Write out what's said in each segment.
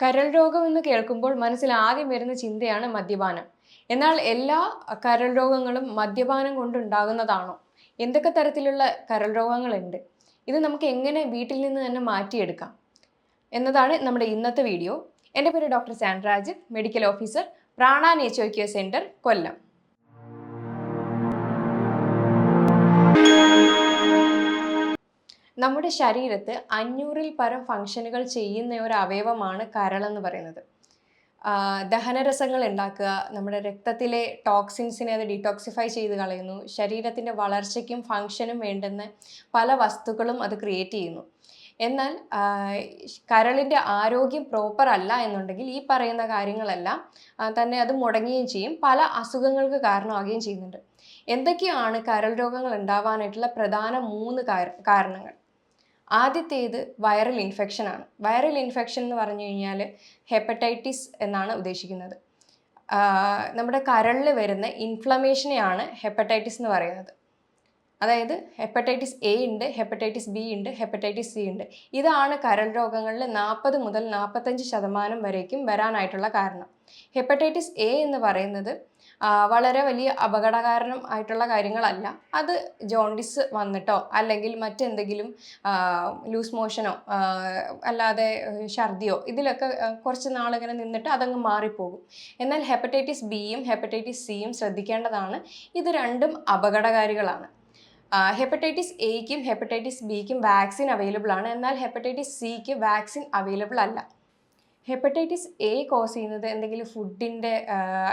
കരൾ രോഗം എന്ന് കേൾക്കുമ്പോൾ മനസ്സിൽ ആദ്യം വരുന്ന ചിന്തയാണ് മദ്യപാനം. എന്നാൽ എല്ലാ കരൾ രോഗങ്ങളും മദ്യപാനം കൊണ്ടുണ്ടാകുന്നതാണോ? എന്തൊക്കെ തരത്തിലുള്ള കരൾ രോഗങ്ങളുണ്ട്? ഇത് നമുക്ക് എങ്ങനെ വീട്ടിൽ നിന്ന് തന്നെ മാറ്റിയെടുക്കാം എന്നതാണ് നമ്മുടെ ഇന്നത്തെ വീഡിയോ. എൻ്റെ പേര് doctor Sandraj, medical officer, Prana nature care centre, Kollam. നമ്മുടെ ശരീരത്ത് 500-ൽ പരം ഫംഗ്ഷനുകൾ ചെയ്യുന്ന ഒരു അവയവമാണ് കരളെന്ന് പറയുന്നത്. ദഹനരസങ്ങൾ ഉണ്ടാക്കുക, നമ്മുടെ രക്തത്തിലെ ടോക്സിൻസിനെ അത് ഡീടോക്സിഫൈ ചെയ്ത് കളയുന്നു, ശരീരത്തിൻ്റെ വളർച്ചയ്ക്കും ഫങ്ഷനും വേണ്ടുന്ന പല വസ്തുക്കളും അത് ക്രിയേറ്റ് ചെയ്യുന്നു. എന്നാൽ കരളിൻ്റെ ആരോഗ്യം പ്രോപ്പർ അല്ല എന്നുണ്ടെങ്കിൽ ഈ പറയുന്ന കാര്യങ്ങളെല്ലാം തന്നെ അത് മുടങ്ങുകയും ചെയ്യും, പല അസുഖങ്ങൾക്ക് കാരണമാകുകയും ചെയ്യുന്നുണ്ട്. എന്തൊക്കെയാണ് കരൾ രോഗങ്ങൾ ഉണ്ടാവാനായിട്ടുള്ള പ്രധാന 3 കാരണങ്ങൾ? ആദ്യത്തേത് വൈറൽ ഇൻഫെക്ഷൻ ആണ്. വൈറൽ ഇൻഫെക്ഷൻ എന്ന് പറഞ്ഞു കഴിഞ്ഞാൽ ഹെപ്പറ്റൈറ്റിസ് എന്നാണ് ഉദ്ദേശിക്കുന്നത്. നമ്മുടെ കരളിൽ വരുന്ന ഇൻഫ്ലമേഷനെയാണ് ഹെപ്പറ്റൈറ്റിസ് എന്ന് പറയുന്നത്. അതായത് ഹെപ്പറ്റൈറ്റിസ് എ ഉണ്ട്, ഹെപ്പറ്റൈറ്റിസ് ബി ഉണ്ട്, ഹെപ്പറ്റൈറ്റിസ് സി ഉണ്ട്. ഇതാണ് കരൾ രോഗങ്ങളിൽ 40 മുതൽ 45% വരേക്കും വരാനായിട്ടുള്ള കാരണം. ഹെപ്പറ്റൈറ്റിസ് എ എന്ന് പറയുന്നത് വളരെ വലിയ അപകടകാരണം ആയിട്ടുള്ള കാര്യങ്ങളല്ല. അത് ജോണ്ടിസ് വന്നിട്ടോ അല്ലെങ്കിൽ മറ്റെന്തെങ്കിലും ലൂസ് മോഷനോ അല്ലാതെ ഛർദിയോ ഇതിലൊക്കെ കുറച്ച് നാളിങ്ങനെ നിന്നിട്ട് അതങ്ങ് മാറിപ്പോകും. എന്നാൽ ഹെപ്പറ്റൈറ്റിസ് ബിയും ഹെപ്പറ്റൈറ്റിസ് സിയും ശ്രദ്ധിക്കേണ്ടതാണ്. ഇത് രണ്ടും അപകടകാരികളാണ്. ഹെപ്പറ്റൈറ്റിസ് എയ്ക്കും ഹെപ്പറ്റൈറ്റിസ് ബിക്കും വാക്സിൻ അവൈലബിൾ ആണ്. എന്നാൽ ഹെപ്പറ്റൈറ്റിസ് സിക്ക് വാക്സിൻ അവൈലബിൾ അല്ല. ഹെപ്പറ്റൈറ്റിസ് എ കോസ് ചെയ്യുന്നത് എന്തെങ്കിലും ഫുഡിൻ്റെ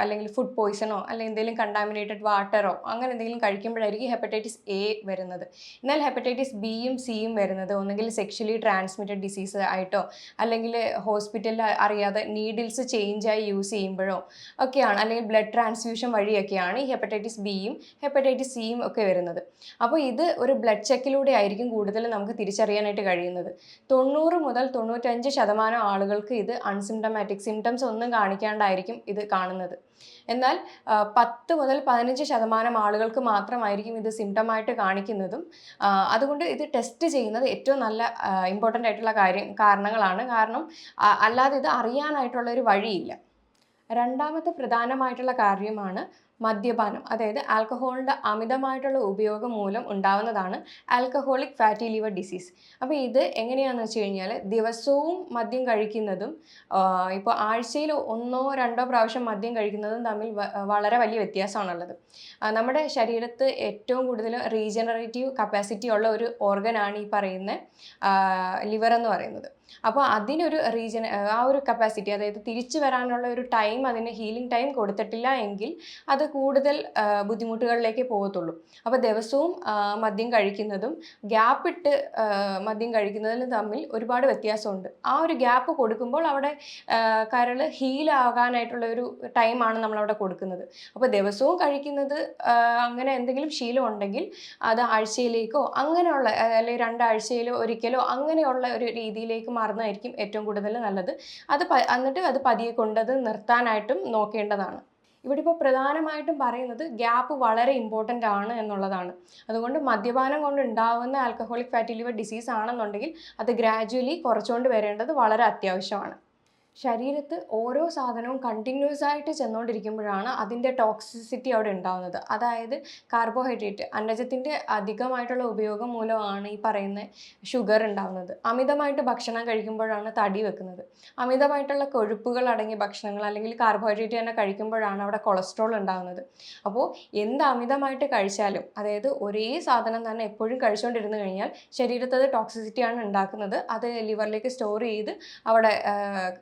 അല്ലെങ്കിൽ ഫുഡ് പോയ്സണോ അല്ലെങ്കിൽ എന്തെങ്കിലും കണ്ടാമിനേറ്റഡ് വാട്ടറോ അങ്ങനെ എന്തെങ്കിലും കഴിക്കുമ്പോഴായിരിക്കും ഹെപ്പറ്റൈറ്റിസ് എ വരുന്നത്. എന്നാൽ ഹെപ്പറ്റൈറ്റിസ് ബിയും സിയും വരുന്നത് ഒന്നെങ്കിൽ സെക്ഷലി ട്രാൻസ്മിറ്റഡ് ഡിസീസ് ആയിട്ടോ അല്ലെങ്കിൽ ഹോസ്പിറ്റലിൽ അറിയാതെ നീഡിൽസ് ചേഞ്ചായി യൂസ് ചെയ്യുമ്പോഴോ ഒക്കെയാണ്, അല്ലെങ്കിൽ ബ്ലഡ് ട്രാൻസ്ഫ്യൂഷൻ വഴിയൊക്കെയാണ് ഈ ഹെപ്പറ്റൈറ്റിസ് ബിയും ഹെപ്പറ്റൈറ്റിസ് സിയും ഒക്കെ വരുന്നത്. അപ്പോൾ ഇത് ഒരു ബ്ലഡ് ചെക്കിലൂടെ ആയിരിക്കും കൂടുതലും നമുക്ക് തിരിച്ചറിയാനായിട്ട് കഴിയുന്നത്. 90 മുതൽ 95% ആളുകൾക്ക് ഇത് അൺസിംറ്റമാറ്റിക്, സിംറ്റംസ് ഒന്നും കാണിക്കാണ്ടായിരിക്കും ഇത് കാണുന്നത്. എന്നാൽ 10 മുതൽ 15% ആളുകൾക്ക് മാത്രമായിരിക്കും ഇത് സിംറ്റമായിട്ട് കാണിക്കുന്നതും. അതുകൊണ്ട് ഇത് ടെസ്റ്റ് ചെയ്യുന്നത് ഏറ്റവും നല്ല ഇമ്പോർട്ടൻ്റ് ആയിട്ടുള്ള കാരണങ്ങളാണ്. കാരണം അല്ലാതെ ഇത് അറിയാനായിട്ടുള്ള ഒരു വഴിയില്ല. രണ്ടാമത്തെ പ്രധാനമായിട്ടുള്ള കാര്യമാണ് മദ്യപാനം. അതായത് ആൽക്കഹോളിൻ്റെ അമിതമായിട്ടുള്ള ഉപയോഗം മൂലം ഉണ്ടാകുന്നതാണ് ആൽക്കഹോളിക് ഫാറ്റി ലിവർ ഡിസീസ്. അപ്പോൾ ഇത് എങ്ങനെയാണെന്ന് വെച്ച് കഴിഞ്ഞാൽ ദിവസവും മദ്യം കഴിക്കുന്നതും ഇപ്പോൾ ആഴ്ചയിൽ 1-2 പ്രാവശ്യം മദ്യം കഴിക്കുന്നതും തമ്മിൽ വളരെ വലിയ വ്യത്യാസമാണുള്ളത്. നമ്മുടെ ശരീരത്ത് ഏറ്റവും കൂടുതൽ റീജനറേറ്റീവ് കപ്പാസിറ്റി ഉള്ള ഒരു ഓർഗനാണ് ഈ പറയുന്ന ലിവർ എന്ന് പറയുന്നത്. അപ്പോൾ അതിനൊരു ആ ഒരു കപ്പാസിറ്റി, അതായത് തിരിച്ചു വരാനുള്ള ഒരു ടൈം, അതിന് ഹീലിംഗ് ടൈം കൊടുത്തിട്ടില്ല എങ്കിൽ അത് കൂടുതൽ ബുദ്ധിമുട്ടുകളിലേക്ക് പോകത്തുള്ളൂ. അപ്പോൾ ദിവസവും മദ്യം കഴിക്കുന്നതും ഗ്യാപ്പിട്ട് മദ്യം കഴിക്കുന്നതിലും തമ്മിൽ ഒരുപാട് വ്യത്യാസമുണ്ട്. ആ ഒരു ഗ്യാപ്പ് കൊടുക്കുമ്പോൾ അവിടെ കരൾ ഹീലാകാനായിട്ടുള്ള ഒരു ടൈമാണ് നമ്മളവിടെ കൊടുക്കുന്നത്. അപ്പോൾ ദിവസവും കഴിക്കുന്നത് അങ്ങനെ എന്തെങ്കിലും ശീലം ഉണ്ടെങ്കിൽ അത് ആഴ്ചയിലേക്കോ അങ്ങനെയുള്ള അല്ലെങ്കിൽ 2 ആഴ്ചയിലോ ഒരിക്കലോ അങ്ങനെയുള്ള ഒരു രീതിയിലേക്ക് മാറുന്നതായിരിക്കും ഏറ്റവും കൂടുതൽ നല്ലത്. എന്നിട്ട് അത് പതിയെ കൊണ്ടത് നിർത്താനായിട്ടും നോക്കേണ്ടതാണ്. ഇവിടെ ഇപ്പോൾ പ്രധാനമായിട്ടും പറയുന്നത് ഗ്യാപ്പ് വളരെ ഇമ്പോർട്ടൻ്റ് ആണ് എന്നുള്ളതാണ്. അതുകൊണ്ട് മദ്യപാനം കൊണ്ട് ഉണ്ടാകുന്ന ആൽക്കഹോളിക് ഫാറ്റി ലിവർ ഡിസീസ് ആണെന്നുണ്ടെങ്കിൽ അത് ഗ്രാജുവലി കുറച്ചുകൊണ്ട് വരേണ്ടത് വളരെ അത്യാവശ്യമാണ്. ശരീരത്ത് ഓരോ സാധനവും കണ്ടിന്യൂസ് ആയിട്ട് ചെന്നുകൊണ്ടിരിക്കുമ്പോഴാണ് അതിൻ്റെ ടോക്സിസിറ്റി അവിടെ ഉണ്ടാകുന്നത്. അതായത് കാർബോഹൈഡ്രേറ്റ്, അന്നജത്തിൻ്റെ അധികമായിട്ടുള്ള ഉപയോഗം മൂലമാണ് ഈ പറയുന്ന ഷുഗർ ഉണ്ടാകുന്നത്. അമിതമായിട്ട് ഭക്ഷണം കഴിക്കുമ്പോഴാണ് തടി വെക്കുന്നത്. അമിതമായിട്ടുള്ള കൊഴുപ്പുകൾ അടങ്ങിയ ഭക്ഷണങ്ങൾ അല്ലെങ്കിൽ കാർബോഹൈഡ്രേറ്റ് തന്നെ കഴിക്കുമ്പോഴാണ് അവിടെ കൊളസ്ട്രോൾ ഉണ്ടാകുന്നത്. അപ്പോൾ എന്ത് അമിതമായിട്ട് കഴിച്ചാലും, അതായത് ഒരേ സാധനം തന്നെ എപ്പോഴും കഴിച്ചുകൊണ്ടിരുന്നു കഴിഞ്ഞാൽ ശരീരത്ത് അത് ടോക്സിസിറ്റിയാണ് ഉണ്ടാക്കുന്നത്. അത് ലിവറിലേക്ക് സ്റ്റോർ ചെയ്ത് അവിടെ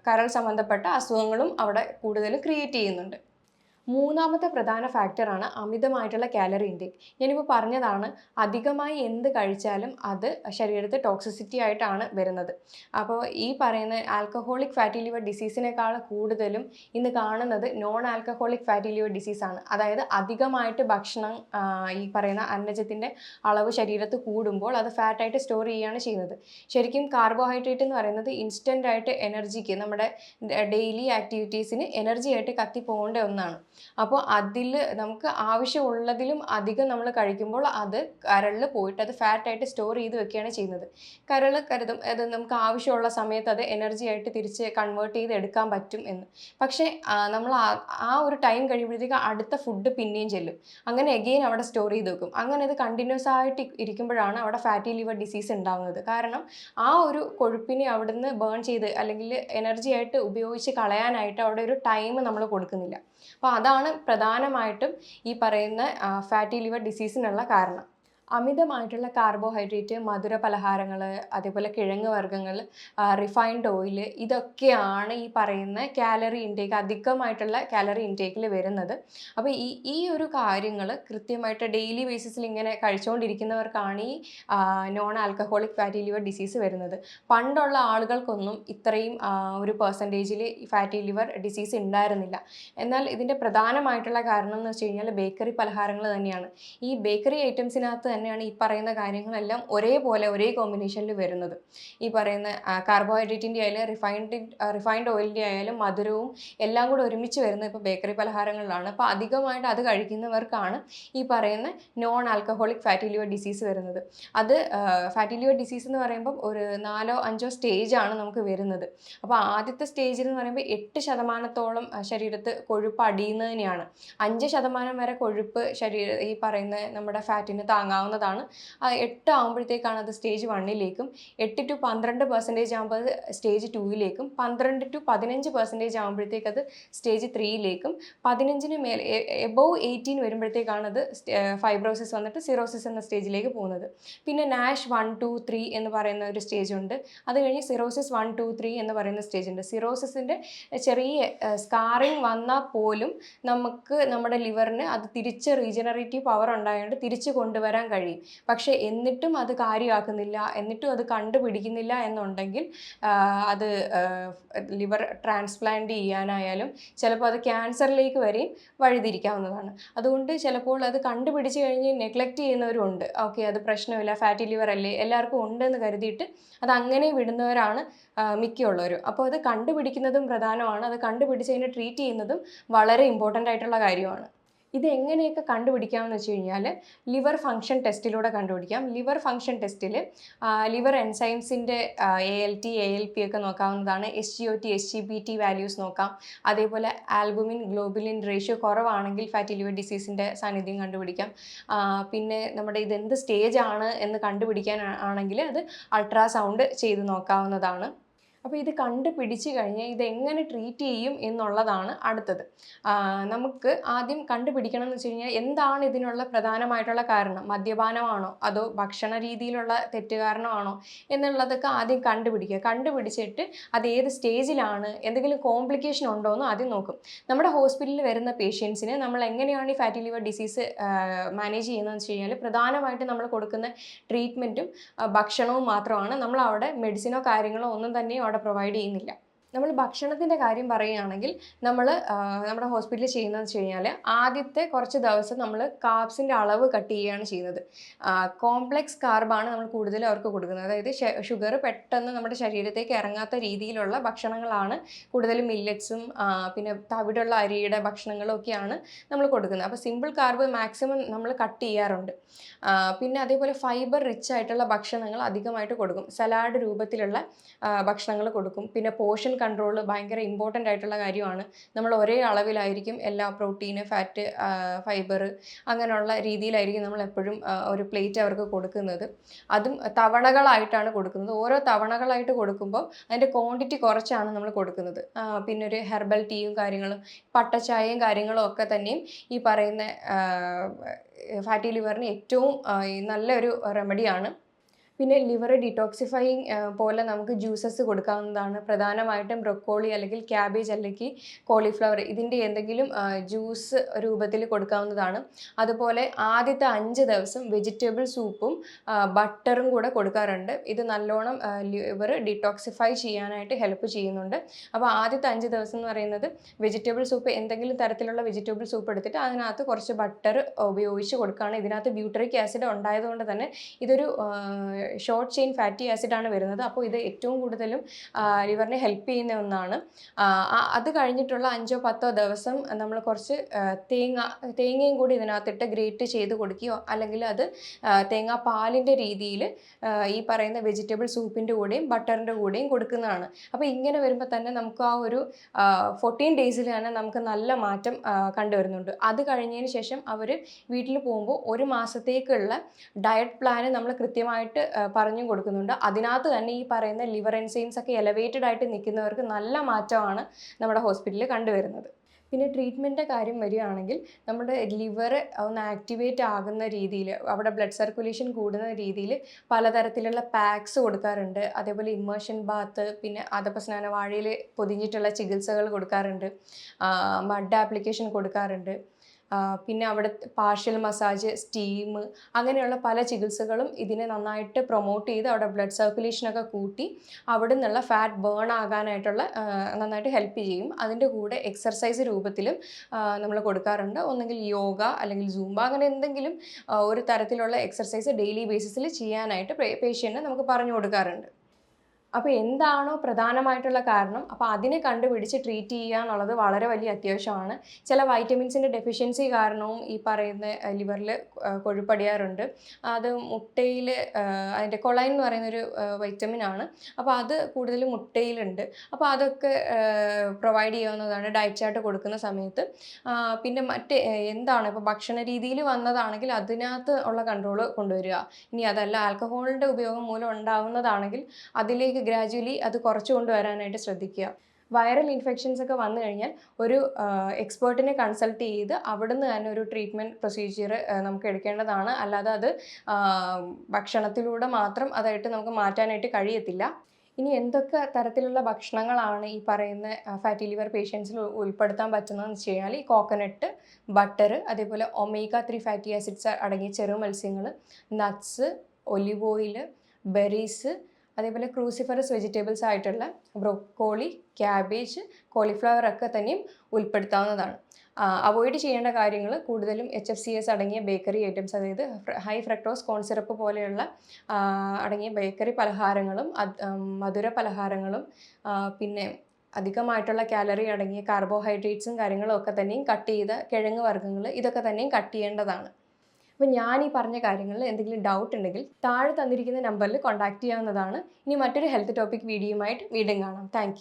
കരൾ സംബന്ധപ്പെട്ട അസുഖങ്ങളും അവിടെ കൂടുതൽ ക്രിയേറ്റ് ചെയ്യുന്നുണ്ട്. മൂന്നാമത്തെ പ്രധാന ഫാക്ടറാണ് അമിതമായിട്ടുള്ള കാലറി ഇൻടേക്ക്. ഞാനിപ്പോൾ പറഞ്ഞതാണ്, അധികമായി എന്ത് കഴിച്ചാലും അത് ശരീരത്തിൽ ടോക്സിസിറ്റി ആയിട്ടാണ് വരുന്നത്. അപ്പോൾ ഈ പറയുന്ന ആൽക്കഹോളിക് ഫാറ്റി ലിവർ ഡിസീസിനേക്കാൾ കൂടുതലും ഇന്ന് കാണുന്നത് നോൺ ആൽക്കഹോളിക് ഫാറ്റി ലിവർ ഡിസീസാണ്. അതായത് അധികമായിട്ട് ഭക്ഷണം, ഈ പറയുന്ന അന്നജത്തിൻ്റെ അളവ് ശരീരത്ത് കൂടുമ്പോൾ അത് ഫാറ്റായിട്ട് സ്റ്റോർ ചെയ്യുകയാണ് ചെയ്യുന്നത്. ശരിക്കും കാർബോഹൈഡ്രേറ്റ് എന്ന് പറയുന്നത് ഇൻസ്റ്റൻ്റ് ആയിട്ട് എനർജിക്ക്, നമ്മുടെ ഡെയിലി ആക്ടിവിറ്റീസിന് എനർജി ആയിട്ട് കത്തിപ്പോകേണ്ട ഒന്നാണ്. അപ്പോൾ അതിൽ നമുക്ക് ആവശ്യമുള്ളതിലും അധികം നമ്മൾ കഴിക്കുമ്പോൾ അത് കരളിൽ പോയിട്ട് അത് ഫാറ്റായിട്ട് സ്റ്റോർ ചെയ്ത് വെക്കുകയാണ് ചെയ്യുന്നത്. കരൾ കരുതും അത് നമുക്ക് ആവശ്യമുള്ള സമയത്ത് അത് എനർജി ആയിട്ട് തിരിച്ച് കൺവേർട്ട് ചെയ്ത് എടുക്കാൻ പറ്റും എന്ന്. പക്ഷേ നമ്മൾ ആ ഒരു ടൈം കഴിയുമ്പോഴത്തേക്ക് അടുത്ത ഫുഡ് പിന്നെയും ചെല്ലും. അങ്ങനെ എഗെയിൻ അവിടെ സ്റ്റോർ ചെയ്ത് വെക്കും. അങ്ങനെ അത് കണ്ടിന്യൂസ് ആയിട്ട് ഇരിക്കുമ്പോഴാണ് അവിടെ ഫാറ്റി ലിവർ ഡിസീസ് ഉണ്ടാകുന്നത്. കാരണം ആ ഒരു കൊഴുപ്പിനെ അവിടുന്ന് ബേൺ ചെയ്ത് അല്ലെങ്കിൽ എനർജി ആയിട്ട് ഉപയോഗിച്ച് കളയാനായിട്ട് അവിടെ ഒരു ടൈം നമ്മൾ കൊടുക്കുന്നില്ല. അപ്പോൾ അതാണ് പ്രധാനമായിട്ടും ഈ പറയുന്ന ഫാറ്റി ലിവർ ഡിസീസിനുള്ള കാരണം. അമിതമായിട്ടുള്ള കാർബോഹൈഡ്രേറ്റ്, മധുര പലഹാരങ്ങൾ, അതേപോലെ കിഴങ്ങ് വർഗ്ഗങ്ങൾ, റിഫൈൻഡ് ഓയിൽ, ഇതൊക്കെയാണ് ഈ പറയുന്ന കാലറി ഇൻടേക്ക്, അധികമായിട്ടുള്ള കാലറി ഇൻടേക്കിൽ വരുന്നത്. അപ്പോൾ ഈ ഒരു കാര്യങ്ങൾ കൃത്യമായിട്ട് ഡെയിലി ബേസിസിൽ ഇങ്ങനെ കഴിച്ചുകൊണ്ടിരിക്കുന്നവർക്കാണ് ഈ non alcoholic fatty liver disease വരുന്നത്. പണ്ടുള്ള ആളുകൾക്കൊന്നും ഇത്രയും ഒരു പെർസെൻറ്റേജിൽ ഫാറ്റി ലിവർ ഡിസീസ് ഉണ്ടായിരുന്നില്ല. എന്നാൽ ഇതിൻ്റെ പ്രധാനമായിട്ടുള്ള കാരണം എന്ന് വെച്ച് കഴിഞ്ഞാൽ ബേക്കറി പലഹാരങ്ങൾ തന്നെയാണ്. ഈ ബേക്കറി ഐറ്റംസിനകത്ത് തന്നെയാണ് ഈ പറയുന്ന കാര്യങ്ങളെല്ലാം ഒരേപോലെ ഒരേ കോമ്പിനേഷനിൽ വരുന്നത്. ഈ പറയുന്ന കാർബോഹൈഡ്രേറ്റിൻ്റെ ആയാലും റിഫൈൻഡ് ഓയിലിൻ്റെ ആയാലും മധുരവും എല്ലാം കൂടെ ഒരുമിച്ച് വരുന്നത് ഇപ്പോൾ ബേക്കറി പലഹാരങ്ങളിലാണ്. അപ്പോൾ അധികമായിട്ട് അത് കഴിക്കുന്നവർക്കാണ് ഈ പറയുന്ന non alcoholic fatty liver disease വരുന്നത്. അത് ഫാറ്റി ലിവർ ഡിസീസ് എന്ന് പറയുമ്പം ഒരു 4-5 സ്റ്റേജാണ് നമുക്ക് വരുന്നത്. അപ്പോൾ ആദ്യത്തെ സ്റ്റേജിൽ എന്ന് പറയുമ്പോൾ 8% ശരീരത്ത് കൊഴുപ്പ് അടിയുന്നതിനെയാണ്. 5% വരെ കൊഴുപ്പ് ഈ പറയുന്ന നമ്മുടെ ഫാറ്റിന് താങ്ങാവുന്നതാണ്. 8 ആകുമ്പോഴത്തേക്കാണ് അത് സ്റ്റേജ് 1ലേക്കും, 8 to 12% ആകുമ്പോൾ അത് സ്റ്റേജ് 2ലേക്കും, 12 to 15% ആകുമ്പോഴത്തേക്ക് അത് സ്റ്റേജ് 3ലേക്കും, 15 മേലെ എബോവ് 18 വരുമ്പോഴത്തേക്കാണ് അത് ഫൈബ്രോസിസ് വന്നിട്ട് സിറോസിസ് എന്ന സ്റ്റേജിലേക്ക് പോകുന്നത്. പിന്നെ നാഷ് 1, 2, 3 എന്ന് പറയുന്ന ഒരു സ്റ്റേജ് ഉണ്ട്. അത് കഴിഞ്ഞ് സിറോസിസ് 1, 2, 3 എന്ന് പറയുന്ന സ്റ്റേജ് ഉണ്ട്. സിറോസിസിൻ്റെ ചെറിയ സ്കാറിങ് വന്നാൽ പോലും നമുക്ക് നമ്മുടെ ലിവറിന് അത് തിരിച്ച് റീജനറേറ്റീവ് പവർ ഉണ്ടായതുകൊണ്ട് തിരിച്ച് കൊണ്ടുവരാൻ കഴിയും. പക്ഷേ എന്നിട്ടും അത് കാര്യമാക്കുന്നില്ല, എന്നിട്ടും അത് കണ്ടുപിടിക്കുന്നില്ല എന്നുണ്ടെങ്കിൽ അത് ലിവർ ട്രാൻസ്പ്ലാന്റ് ചെയ്യാനായാലും ചിലപ്പോൾ അത് ക്യാൻസറിലേക്ക് വരെയും വഴിതിരിക്കാവുന്നതാണ്. അതുകൊണ്ട് ചിലപ്പോൾ അത് കണ്ടുപിടിച്ച് കഴിഞ്ഞ് നെഗ്ലക്റ്റ് ചെയ്യുന്നവരുണ്ട്. ഓക്കെ, അത് പ്രശ്നമില്ല, ഫാറ്റി ലിവർ അല്ലേ, എല്ലാവർക്കും ഉണ്ടെന്ന് കരുതിയിട്ട് അത് അങ്ങനെ വിടുന്നവരാണ് മിക്കുള്ളവരും. അപ്പോൾ അത് കണ്ടുപിടിക്കുന്നതും പ്രധാനമാണ്. അത് കണ്ടുപിടിച്ചതിനെ ട്രീറ്റ് ചെയ്യുന്നതും വളരെ ഇമ്പോർട്ടൻ്റ് ആയിട്ടുള്ള കാര്യമാണ്. ഇത് എങ്ങനെയൊക്കെ കണ്ടുപിടിക്കാമെന്ന് വെച്ച് കഴിഞ്ഞാൽ ലിവർ ഫംഗ്ഷൻ ടെസ്റ്റിലൂടെ കണ്ടുപിടിക്കാം. ലിവർ ഫംഗ്ഷൻ ടെസ്റ്റിൽ ലിവർ എൻസൈംസിൻ്റെ ALT, ALP ഒക്കെ നോക്കാവുന്നതാണ്. SGOT, SGPT വാല്യൂസ് നോക്കാം. അതേപോലെ ആൽബുമിൻ ഗ്ലോബുലിൻ റേഷ്യോ കുറവാണെങ്കിൽ ഫാറ്റി ലിവർ ഡിസീസിൻ്റെ സാന്നിധ്യം കണ്ടുപിടിക്കാം. പിന്നെ നമ്മുടെ ഇതെന്ത് സ്റ്റേജ് ആണ് എന്ന് കണ്ടുപിടിക്കാൻ ആണെങ്കിൽ അത് അൾട്രാസൗണ്ട് ചെയ്ത് നോക്കാവുന്നതാണ്. അപ്പോൾ ഇത് കണ്ടുപിടിച്ച് കഴിഞ്ഞാൽ ഇതെങ്ങനെ ട്രീറ്റ് ചെയ്യും എന്നുള്ളതാണ് അടുത്തത്. നമുക്ക് ആദ്യം കണ്ടുപിടിക്കണം എന്ന് വെച്ച് കഴിഞ്ഞാൽ എന്താണ് ഇതിനുള്ള പ്രധാനമായിട്ടുള്ള കാരണം. മദ്യപാനമാണോ അതോ ഭക്ഷണ രീതിയിലുള്ള തെറ്റ് കാരണമാണോ എന്നുള്ളതൊക്കെ ആദ്യം കണ്ടുപിടിക്കുക. കണ്ടുപിടിച്ചിട്ട് അത് ഏത് സ്റ്റേജിലാണ്, എന്തെങ്കിലും കോംപ്ലിക്കേഷൻ ഉണ്ടോ എന്ന് ആദ്യം നോക്കും. നമ്മുടെ ഹോസ്പിറ്റലിൽ വരുന്ന പേഷ്യൻസിന് നമ്മൾ എങ്ങനെയാണ് ഈ ഫാറ്റി ലിവർ ഡിസീസ് മാനേജ് ചെയ്യുന്നതെന്ന് വെച്ച് കഴിഞ്ഞാൽ പ്രധാനമായിട്ട് നമ്മൾ കൊടുക്കുന്ന ട്രീറ്റ്മെൻറ്റും ഭക്ഷണവും മാത്രമാണ്. നമ്മൾ അവിടെ മെഡിസിനോ കാര്യങ്ങളോ ഒന്നും തന്നെ അവിടെ പ്രൊവൈഡ് ചെയ്യുന്നില്ല. നമ്മൾ ഭക്ഷണത്തിൻ്റെ കാര്യം പറയുകയാണെങ്കിൽ നമ്മുടെ ഹോസ്പിറ്റലിൽ ചെയ്യുന്നതെന്ന് വെച്ച് കഴിഞ്ഞാൽ ആദ്യത്തെ കുറച്ച് ദിവസം നമ്മൾ കാർബ്സിൻ്റെ അളവ് കട്ട് ചെയ്യുകയാണ് ചെയ്യുന്നത്. കോംപ്ലെക്സ് കാർബാണ് നമ്മൾ കൂടുതലും അവർക്ക് കൊടുക്കുന്നത്. അതായത് ഷുഗർ പെട്ടെന്ന് നമ്മുടെ ശരീരത്തേക്ക് ഇറങ്ങാത്ത രീതിയിലുള്ള ഭക്ഷണങ്ങളാണ് കൂടുതലും മില്ലറ്റ്സും പിന്നെ തവിടുള്ള അരിയുടെ ഭക്ഷണങ്ങളും ഒക്കെയാണ് നമ്മൾ കൊടുക്കുന്നത്. അപ്പോൾ സിമ്പിൾ കാർബ് മാക്സിമം നമ്മൾ കട്ട് ചെയ്യാറുണ്ട്. പിന്നെ അതേപോലെ ഫൈബർ റിച്ച് ആയിട്ടുള്ള ഭക്ഷണങ്ങൾ അധികമായിട്ട് കൊടുക്കും. സലാഡ് രൂപത്തിലുള്ള ഭക്ഷണങ്ങൾ കൊടുക്കും. പിന്നെ പോർഷൻ കൺട്രോൾ ഭയങ്കര ഇമ്പോർട്ടൻ്റ് ആയിട്ടുള്ള കാര്യമാണ്. നമ്മൾ ഒരേ അളവിലായിരിക്കും എല്ലാ പ്രോട്ടീന്, ഫാറ്റ്, ഫൈബർ അങ്ങനെയുള്ള രീതിയിലായിരിക്കും നമ്മൾ എപ്പോഴും ഒരു പ്ലേറ്റ് അവർക്ക് കൊടുക്കുന്നത്. അതും തവണകളായിട്ടാണ് കൊടുക്കുന്നത്. ഓരോ തവണകളായിട്ട് കൊടുക്കുമ്പോൾ അതിൻ്റെ ക്വാണ്ടിറ്റി കുറച്ചാണ് നമ്മൾ കൊടുക്കുന്നത്. പിന്നെ ഒരു ഹെർബൽ ടീയും കാര്യങ്ങളും പട്ടച്ചായയും കാര്യങ്ങളും ഒക്കെ തന്നെയും ഈ പറയുന്ന ഫാറ്റി ലിവറിന് ഏറ്റവും നല്ലൊരു റെമഡിയാണ്. പിന്നെ ലിവർ ഡിറ്റോക്സിഫൈയിങ് പോലെ നമുക്ക് ജ്യൂസസ് കൊടുക്കാവുന്നതാണ്. പ്രധാനമായിട്ടും ബ്രൊക്കോളി അല്ലെങ്കിൽ ക്യാബേജ് അല്ലെങ്കിൽ കോളിഫ്ലവർ ഇതിൻ്റെ എന്തെങ്കിലും ജ്യൂസ് രൂപത്തിൽ കൊടുക്കാവുന്നതാണ്. അതുപോലെ ആദ്യത്തെ 5 ദിവസം വെജിറ്റബിൾ സൂപ്പും ബട്ടറും കൂടെ കൊടുക്കാറുണ്ട്. ഇത് നല്ലോണം ലിവർ ഡിറ്റോക്സിഫൈ ചെയ്യാനായിട്ട് ഹെൽപ്പ് ചെയ്യുന്നുണ്ട്. അപ്പോൾ ആദ്യത്തെ 5 ദിവസം എന്ന് പറയുന്നത് വെജിറ്റബിൾ സൂപ്പ്, എന്തെങ്കിലും തരത്തിലുള്ള വെജിറ്റബിൾ സൂപ്പ് എടുത്തിട്ട് അതിനകത്ത് കുറച്ച് ബട്ടർ ഉപയോഗിച്ച് കൊടുക്കുകയാണ്. ഇതിനകത്ത് ബ്യൂട്ടറിക് ആസിഡ് ഉണ്ടായതുകൊണ്ട് തന്നെ ഇതൊരു ഷോർട്ട് ചെയിൻ ഫാറ്റി ആസിഡാണ് വരുന്നത്. അപ്പോൾ ഇത് ഏറ്റവും കൂടുതലും ലിവറിനെ ഹെൽപ്പ് ചെയ്യുന്ന ഒന്നാണ്. അത് കഴിഞ്ഞിട്ടുള്ള 5-10 ദിവസം നമ്മൾ കുറച്ച് തേങ്ങയും കൂടി ഇതിനകത്തിട്ട് ഗ്രേറ്റ് ചെയ്ത് കൊടുക്കുകയോ അല്ലെങ്കിൽ അത് തേങ്ങാപ്പാലിൻ്റെ രീതിയിൽ ഈ പറയുന്ന വെജിറ്റബിൾ സൂപ്പിൻ്റെ കൂടെയും ബട്ടറിൻ്റെ കൂടെയും കൊടുക്കുന്നതാണ്. അപ്പോൾ ഇങ്ങനെ വരുമ്പോൾ തന്നെ നമുക്ക് ആ ഒരു 14 ഡേയ്സിൽ തന്നെ നമുക്ക് നല്ല മാറ്റം കണ്ടുവരുന്നുണ്ട്. അത് കഴിഞ്ഞതിന് ശേഷം അവർ വീട്ടിൽ പോകുമ്പോൾ 1 മാസത്തേക്കുള്ള ഡയറ്റ് പ്ലാന് നമ്മൾ കൃത്യമായിട്ട് പറഞ്ഞും കൊടുക്കുന്നുണ്ട്. അതിനകത്ത് തന്നെ ഈ പറയുന്ന ലിവർ എൻസൈംസ് ഒക്കെ എലവേറ്റഡ് ആയിട്ട് നിൽക്കുന്നവർക്ക് നല്ല മാറ്റമാണ് നമ്മുടെ ഹോസ്പിറ്റലിൽ കണ്ടുവരുന്നത്. പിന്നെ ട്രീറ്റ്മെൻറ്റിൻ്റെ കാര്യം വരികയാണെങ്കിൽ നമ്മുടെ ലിവർ ഒന്ന് ആക്ടിവേറ്റ് ആകുന്ന രീതിയിൽ അവിടെ ബ്ലഡ് സർക്കുലേഷൻ കൂടുന്ന രീതിയിൽ പലതരത്തിലുള്ള പാക്സ് കൊടുക്കാറുണ്ട്. അതേപോലെ ഇമ്മേർഷൻ ബാത്ത്, പിന്നെ അധപസ്നാന വാഴയിൽ പൊതിഞ്ഞിട്ടുള്ള ചികിത്സകൾ കൊടുക്കാറുണ്ട്, മഡ് ആപ്ലിക്കേഷൻ കൊടുക്കാറുണ്ട്. പിന്നെ അവിടെ പാർഷ്യൽ മസാജ്, സ്റ്റീം, അങ്ങനെയുള്ള പല ചികിത്സകളും ഇതിനെ നന്നായിട്ട് പ്രൊമോട്ട് ചെയ്ത് അവിടെ ബ്ലഡ് സർക്കുലേഷനൊക്കെ കൂട്ടി അവിടെ നിന്നുള്ള ഫാറ്റ് ബേൺ ആകാനായിട്ടുള്ള നന്നായിട്ട് ഹെൽപ്പ് ചെയ്യും. അതിൻ്റെ കൂടെ എക്സർസൈസ് രൂപത്തിലും നമ്മൾ കൊടുക്കാറുണ്ട്. ഒന്നെങ്കിൽ യോഗ അല്ലെങ്കിൽ സൂംബ, അങ്ങനെ എന്തെങ്കിലും ഒരു തരത്തിലുള്ള എക്സർസൈസ് ഡെയിലി ബേസിസിൽ ചെയ്യാനായിട്ട് പേഷ്യൻറ്റിന് നമുക്ക് പറഞ്ഞു കൊടുക്കാറുണ്ട്. അപ്പോൾ എന്താണോ പ്രധാനമായിട്ടുള്ള കാരണം, അപ്പോൾ അതിനെ കണ്ടുപിടിച്ച് ട്രീറ്റ് ചെയ്യുക എന്നുള്ളത് വളരെ വലിയ അത്യാവശ്യമാണ്. ചില വൈറ്റമിൻസിൻ്റെ ഡെഫിഷ്യൻസി കാരണവും ഈ പറയുന്ന ലിവറിൽ കൊഴുപ്പടിയാറുണ്ട്. അത് മുട്ടയിൽ അതിൻ്റെ കൊളൈൻ എന്ന് പറയുന്നൊരു വൈറ്റമിനാണ്. അപ്പോൾ അത് കൂടുതലും മുട്ടയിലുണ്ട്. അപ്പോൾ അതൊക്കെ പ്രൊവൈഡ് ചെയ്യാവുന്നതാണ് ഡയറ്റ് ചാർട്ട് കൊടുക്കുന്ന സമയത്ത്. പിന്നെ എന്താണ് ഇപ്പോൾ ഭക്ഷണ രീതിയിൽ വന്നതാണെങ്കിൽ അതിനകത്ത് ഉള്ള കൺട്രോൾ കൊണ്ടുവരിക. ഇനി അതല്ല ആൽക്കഹോളിൻ്റെ ഉപയോഗം മൂലം ഉണ്ടാവുന്നതാണെങ്കിൽ അതിലേക്ക് ഗ്രാജുവലി അത് കുറച്ച് കൊണ്ടുവരാനായിട്ട് ശ്രദ്ധിക്കുക. വൈറൽ ഇൻഫെക്ഷൻസ് ഒക്കെ വന്നു കഴിഞ്ഞാൽ ഒരു എക്സ്പേർട്ടിനെ കൺസൾട്ട് ചെയ്ത് അവിടുന്ന് തന്നെ ഒരു ട്രീറ്റ്മെൻറ്റ് പ്രൊസീജിയർ നമുക്ക് എടുക്കേണ്ടതാണ്. അല്ലാതെ അത് ഭക്ഷണത്തിലൂടെ മാത്രം അതായിട്ട് നമുക്ക് മാറ്റാനായിട്ട് കഴിയത്തില്ല. ഇനി എന്തൊക്കെ തരത്തിലുള്ള ഭക്ഷണങ്ങളാണ് ഈ പറയുന്ന ഫാറ്റി ലിവർ പേഷ്യൻസിൽ ഉൾപ്പെടുത്താൻ പറ്റുന്നതെന്ന് വെച്ച് കഴിഞ്ഞാൽ ഈ കോക്കനട്ട്, ബട്ടർ, അതേപോലെ ഒമേഗ 3 ഫാറ്റി ആസിഡ്സ് അടങ്ങിയ ചെറു മത്സ്യങ്ങൾ, നട്ട്സ്, ഒലിവ് ഓയിൽ, ബെറീസ്, അതേപോലെ ക്രൂസിഫറസ് വെജിറ്റബിൾസ് ആയിട്ടുള്ള ബ്രൊക്കോളി, ക്യാബേജ്, കോളിഫ്ലവർ ഒക്കെ തന്നെയും ഉൾപ്പെടുത്താവുന്നതാണ്. അവോയ്ഡ് ചെയ്യേണ്ട കാര്യങ്ങൾ കൂടുതലും HFCS അടങ്ങിയ ബേക്കറി ഐറ്റംസ്, അതായത് ഹൈ ഫ്രക്ടോസ് കോൺ സിറപ്പ് പോലെയുള്ള അടങ്ങിയ ബേക്കറി പലഹാരങ്ങളും മധുര പലഹാരങ്ങളും പിന്നെ അധികമായിട്ടുള്ള കാലറി അടങ്ങിയ കാർബോഹൈഡ്രേറ്റ്സും കാര്യങ്ങളും ഒക്കെ തന്നെയും കട്ട് ചെയ്ത കിഴങ്ങ് വർഗ്ഗങ്ങൾ, ഇതൊക്കെ തന്നെയും കട്ട് ചെയ്യേണ്ടതാണ്. അപ്പോൾ ഞാൻ ഈ പറഞ്ഞ കാര്യങ്ങളിൽ എന്തെങ്കിലും ഡൗട്ട് ഉണ്ടെങ്കിൽ താഴെ തന്നിരിക്കുന്ന നമ്പറിൽ കോൺടാക്റ്റ് ചെയ്യാവുന്നതാണ്. ഇനി മറ്റൊരു ഹെൽത്ത് ടോപ്പിക് വീഡിയോയുമായിട്ട് വീണ്ടും കാണാം. താങ്ക്